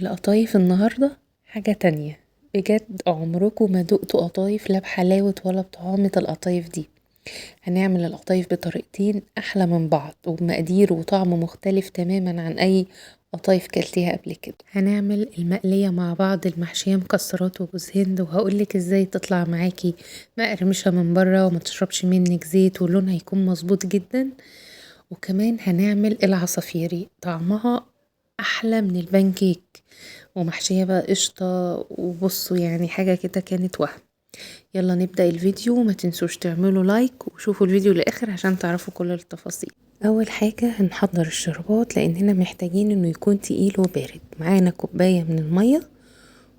القطايف النهاردة حاجة تانية، بجد عمركم ما دقتوا قطايف لا بحلاوة ولا بطعامة القطايف دي. هنعمل القطايف بطريقتين احلى من بعض وبمقادير وطعم مختلف تماما عن اي قطايف كلتيها قبل كده. هنعمل المقلية مع بعض، المحشية مكسرات وجوز هند، وهقولك ازاي تطلع معاكي مقرمشة من بره وما تشربش منك زيت ولونها يكون مظبوط جدا. وكمان هنعمل العصافيري، طعمها احلى من البانكيك ومحشية بقى قشطة. وبصوا يعني حاجة كده كانت وهم. يلا نبدأ الفيديو، وما تنسوش تعملوا لايك وشوفوا الفيديو لآخر عشان تعرفوا كل التفاصيل. اول حاجة هنحضر الشربات لاننا محتاجين انه يكون تقيل وبارد. معانا كوباية من المية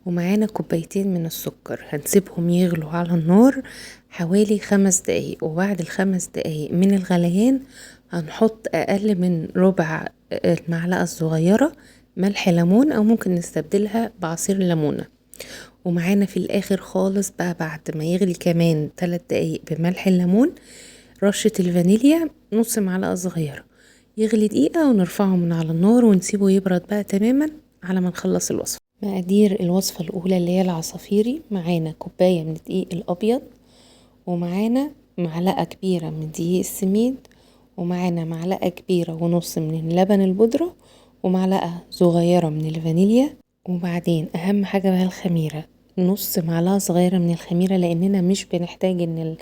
ومعانا كوبايتين من السكر، هنسيبهم يغلوا على النار حوالي 5 دقايق، وبعد ال5 دقايق من الغليان هنحط اقل من ربع المعلقة الصغيرة ملح ليمون، او ممكن نستبدلها بعصير ليمونة. ومعانا في الاخر خالص بقى بعد ما يغلي كمان 3 دقايق بملح الليمون رشة الفانيليا نص معلقة صغيرة. يغلي دقيقة ونرفعه من على النار ونسيبه يبرد بقى تماما على ما نخلص الوصفة. مقادير الوصفة الأولى اللي هي العصافيري: معانا كوباية من الدقيق الأبيض، ومعانا معلقة كبيرة من دقيق السميد، ومعانا معلقة كبيرة ونص من اللبن البودرة، ومعلقة صغيرة من الفانيليا. وبعدين أهم حاجة بقى الخميرة، نص معلقة صغيرة من الخميرة، لأننا مش بنحتاج ان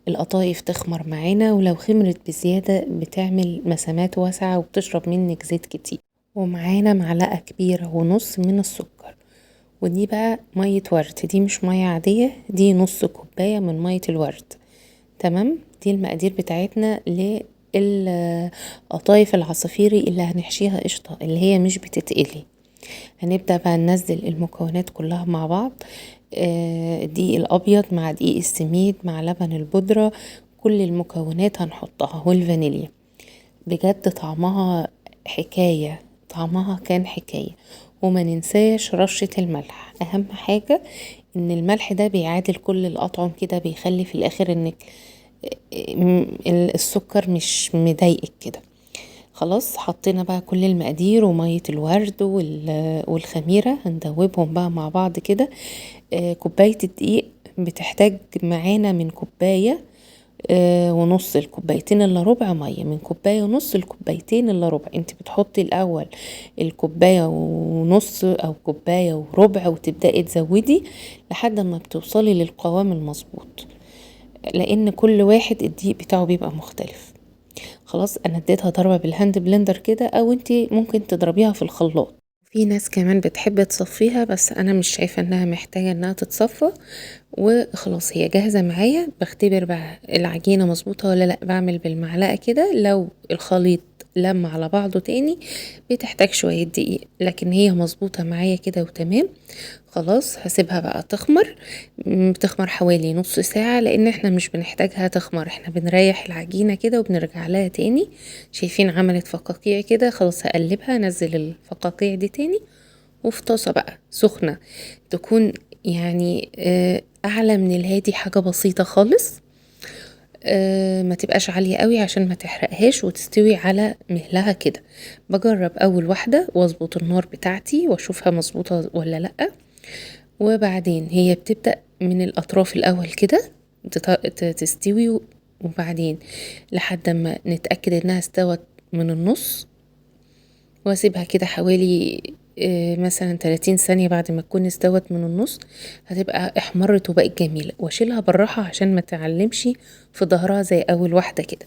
القطايف تخمر معانا، ولو خمرت بزيادة بتعمل مسامات واسعة وبتشرب منك زيت كتير. ومعانا معلقة كبيرة ونص من السكر، ودي بقى مية ورد، دي مش مية عادية، دي نص كوباية من مية الورد. تمام، دي المقادير بتاعتنا للقطايف العصافيري اللي هنحشيها قشطة، اللي هي مش بتتقلي. هنبدأ بقى ننزل المكونات كلها مع بعض. الدقيق الأبيض مع دقيق السميد مع لبن البودرة، كل المكونات هنحطها، والفانيليا. بجد طعمها حكاية، طعمها كان حكاية. وما ننساش رشة الملح، أهم حاجة ان الملح ده بيعادل كل الأطعم كده، بيخلي في الآخر انك السكر مش مضايقك كده. خلاص حطينا بقى كل المقادير ومية الورد والخميرة، هندوبهم بقى مع بعض كده. كوباية الدقيق بتحتاج معانا من كوباية ونص، الكوبايتين الا ربع مية، من كوباية ونص الكوبايتين الا ربع. انت بتحطي الاول الكوباية ونص او كوباية وربع، وتبدأي تزودي لحد ما بتوصلي للقوام المظبوط، لان كل واحد الدقيق بتاعه بيبقى مختلف. خلاص انا اديتها ضربة بالهاند بلندر كده، او انتي ممكن تضربيها في الخلاط. في ناس كمان بتحب تصفيها، بس انا مش شايفة انها محتاجة انها تتصفى. وخلاص هي جاهزة معايا، بختبر بقى العجينة مظبوطة ولا لا، بعمل بالمعلقة كده، لو الخليط لم على بعضه تاني بتحتاج شوية دقيق، لكن هي مظبوطة معايا كده وتمام. خلاص هسيبها بقى تخمر. بتخمر حوالي نص ساعة، لان احنا مش بنحتاجها تخمر، احنا بنريح العجينة كده وبنرجع لها تاني. شايفين عملت فقاقيع كده؟ خلاص هقلبها، انزل الفقاقيع دي تاني، وفي طاسة بقى سخنة تكون يعني اعلى من الهادي، حاجة بسيطة خالص. ما تبقاش عالية قوي عشان ما تحرقهاش وتستوي على مهلها كده. بجرب اول واحدة واظبط النار بتاعتي واشوفها مظبوطة ولا لأ. وبعدين هي بتبدأ من الاطراف الاول كده تستوي، وبعدين لحد ما نتأكد انها استوت من النص، واسيبها كده حوالي مثلا 30 ثانية. بعد ما تكون استوت من النص هتبقى احمرت وبقت جميلة، واشيلها بالراحة عشان ما تعلمش في ظهرها زي اول واحدة كده.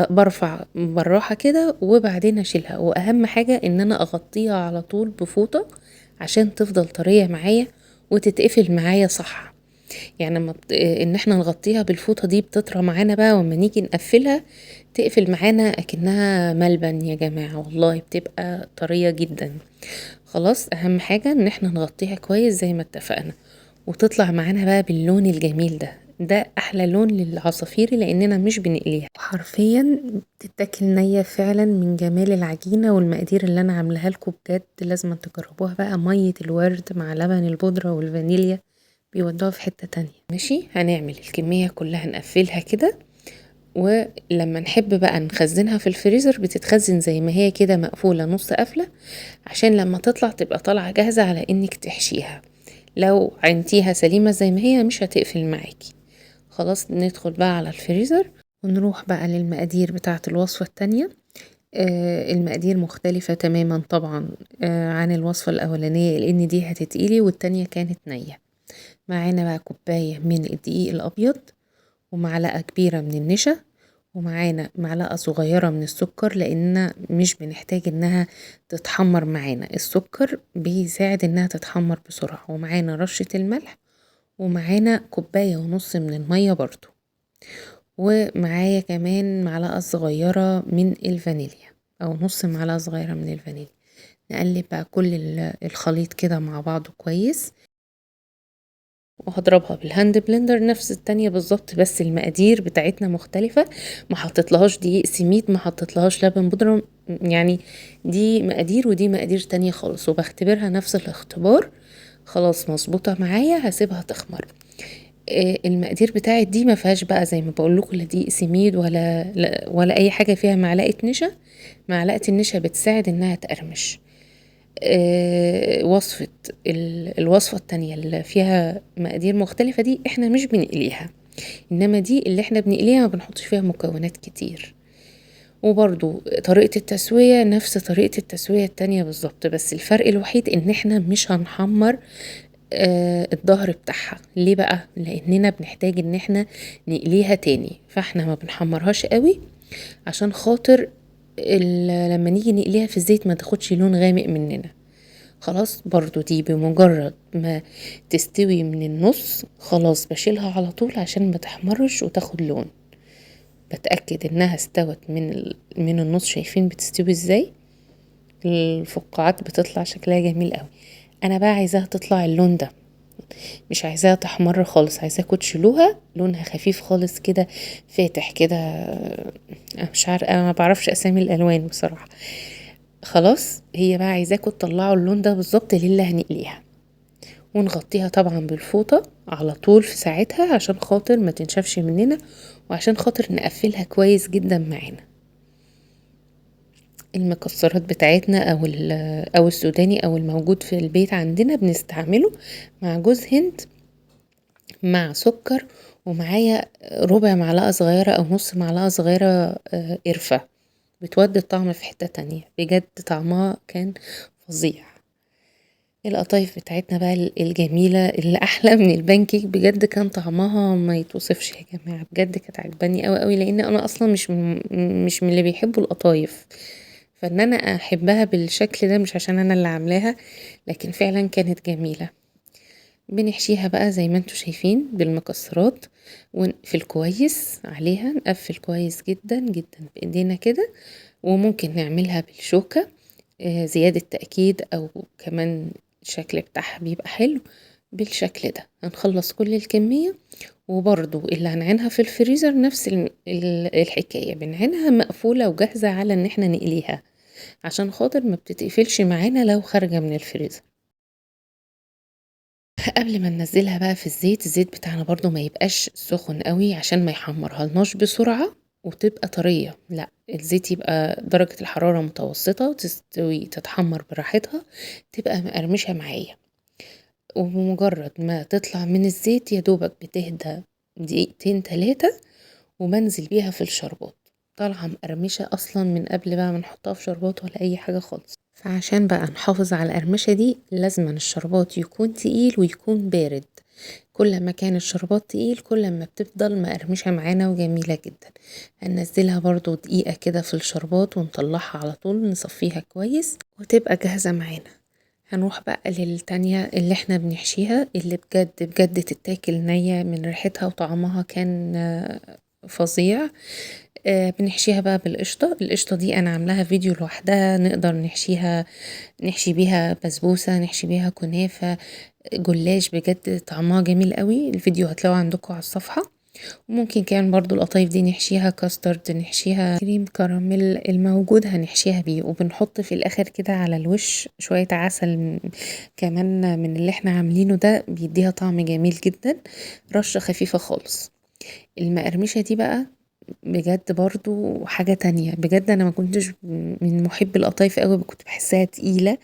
برفع بالراحة كده وبعدين اشيلها، واهم حاجة ان انا اغطيها على طول بفوطة عشان تفضل طرية معايا وتتقفل معايا صح. يعني ان احنا نغطيها بالفوطة دي بتطرى معانا بقى، وما نيجي نقفلها تقفل معانا اكنها ملبن يا جماعة، والله بتبقى طرية جدا. خلاص اهم حاجة ان احنا نغطيها كويس زي ما اتفقنا، وتطلع معانا بقى باللون الجميل ده. ده احلى لون للعصافير لاننا مش بنقليها، حرفيا بتتاكل نية فعلا من جمال العجينة والمقادير اللي انا عاملاها لكم. بجد لازم تجربوها بقى، مية الورد مع لبن البودرة والفانيليا بيودوها في حتة تانية. ماشي، هنعمل الكمية كلها نقفلها كده، ولما نحب بقى نخزنها في الفريزر بتتخزن زي ما هي كده مقفولة نص قافلة، عشان لما تطلع تبقى طالعة جاهزة على انك تحشيها. لو عينتيها سليمة زي ما هي مش هتقفل معاكي. خلاص ندخل بقى على الفريزر ونروح بقى للمقادير بتاعة الوصفة التانية. المقادير مختلفة تماما طبعا عن الوصفة الأولانية، لأن دي هتتقلي والتانية كانت نية. معانا بقى كوباية من الدقيق الأبيض، ومعلقة كبيرة من النشا، ومعانا معلقة صغيرة من السكر، لأن مش بنحتاج انها تتحمر معانا، السكر بيساعد انها تتحمر بسرعة، ومعانا رشة الملح، ومعانا كوباية ونص من المية برضو، ومعايا كمان معلقة صغيرة من الفانيليا او نص معلقة صغيرة من الفانيليا. نقلب بقى كل الخليط كده مع بعضه كويس، وهضربها بالهاند بلندر نفس التانية بالظبط، بس المقادير بتاعتنا مختلفة. ما حطيتلهاش دقيق سميد، ما حطيتلهاش لبن بودرة، يعني دي مقادير ودي مقادير تانية خالص، وبختبرها نفس الاختبار. خلاص مظبوطة معايا، هسيبها تخمر. المقادير بتاعت دي ما فيهاش بقى زي ما بقول لكم لا دقيق سميد ولا اي حاجة، فيها معلقة نشا. معلقة النشا بتساعد انها تقرمش. وصفة الوصفة التانية اللي فيها مقادير مختلفة دي احنا مش بنقليها، انما دي اللي احنا بنقليها ما بنحطش فيها مكونات كتير. وبرضو طريقة التسوية نفس طريقة التسوية التانية بالظبط، بس الفرق الوحيد ان احنا مش هنحمر الظهر بتاعها. ليه بقى؟ لاننا بنحتاج ان احنا نقليها تاني، فاحنا ما بنحمرهاش قوي عشان خاطر لما نيجي نقليها في الزيت ما تاخدش لون غامق مننا. خلاص برضو دي بمجرد ما تستوي من النص خلاص بشيلها على طول عشان ما تحمرش وتاخد لون. بتأكد انها استوت من النص. شايفين بتستوي ازاي؟ الفقاعات بتطلع شكلها جميل قوي. انا بقى عايزاها تطلع اللون ده، مش عايزاها تحمر خالص، عايزاكم تشيلوها لونها خفيف خالص كده، فاتح كده. مش عارف، انا ما بعرفش اسامي الالوان بصراحة. خلاص هي بقى عايزاكم تطلعوا اللون ده بالظبط اللي هنقليها، ونغطيها طبعا بالفوطة على طول في ساعتها عشان خاطر ما تنشفش مننا، وعشان خاطر نقفلها كويس جدا معانا. المكسرات بتاعتنا او السوداني او الموجود في البيت عندنا بنستعمله مع جوز هند مع سكر، ومعايا ربع معلقة صغيرة او نص معلقة صغيرة قرفة، بتودي الطعم في حتة تانية. بجد طعمها كان فظيع. القطايف بتاعتنا بقى الجميلة اللي أحلى من البانكيك، بجد كان طعمها ما يتوصفش يا جماعة، بجد كانت عجباني قوي قوي، لأن أنا أصلا مش من اللي بيحبوا القطايف، فإن أنا أحبها بالشكل ده مش عشان أنا اللي عاملاها، لكن فعلا كانت جميلة. بنحشيها بقى زي ما انتوا شايفين بالمكسرات، ونقفل كويس عليها، نقفل كويس جدا جدا بإيدينا كده، وممكن نعملها بالشوكة زيادة تأكيد، أو كمان الشكل بتاعها بيبقى حلو بالشكل ده. هنخلص كل الكمية، وبرضو اللي هنعينها في الفريزر نفس الحكاية، بنعينها مقفولة وجاهزة على ان احنا نقليها، عشان خاطر ما بتتقفلش معانا لو خارجة من الفريزر. قبل ما ننزلها بقى في الزيت بتاعنا برضو ما يبقاش سخن قوي عشان ما يحمرها لناش بسرعة وتبقى طرية، لا الزيت يبقى درجة الحرارة متوسطة، تستوي تتحمر براحتها، تبقى مقرمشة معايا. وبمجرد ما تطلع من الزيت يا دوبك بتهدى دقيقتين 3، وبنزل بيها في الشربات، طالعة مقرمشة اصلا من قبل بقى ما نحطها في شربات ولا اي حاجة خالص. فعشان بقى نحافظ على القرمشة دي لازم الشربات يكون تقيل ويكون بارد. كل ما كان الشربات تقيل كل ما بتفضل مقرمشة معانا وجميلة جدا. هننزلها برضو دقيقة كده في الشربات ونطلعها على طول، نصفيها كويس وتبقى جاهزة معانا. هنروح بقى للتانية اللي احنا بنحشيها، اللي بجد بجد تتاكل نية من ريحتها وطعمها كان فظيع. بنحشيها بقى بالقشطة. القشطة دي انا عاملاها فيديو لوحدها، نقدر نحشي بيها بسبوسة، نحشي بيها كنافة، جلاش، بجد طعمها جميل قوي. الفيديو هتلاقوه عندكم على الصفحة. وممكن كان برضو القطايف دي نحشيها كاسترد، نحشيها كريم كراميل، الموجود هنحشيها بيه. وبنحط في الاخر كده على الوش شوية عسل كمان من اللي احنا عاملينه ده، بيديها طعم جميل جدا، رشة خفيفة خالص. المقرمشة دي بقى بجد برضو حاجة تانية بجد. انا ما كنتش من محب القطايف قوي، كنت بحسها تقيلة،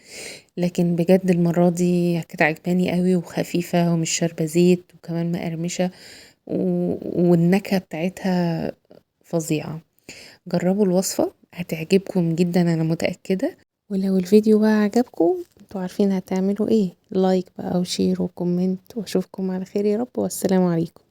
لكن بجد المرة دي كانت عجباني قوي وخفيفة ومش شاربة زيت وكمان مقرمشة والنكهة بتاعتها فظيعة. جربوا الوصفة هتعجبكم جدا انا متأكدة. ولو الفيديو بقى عجبكم انتوا عارفين هتعملوا ايه، لايك بقى وشير وكومنت، واشوفكم على خير يا رب، والسلام عليكم.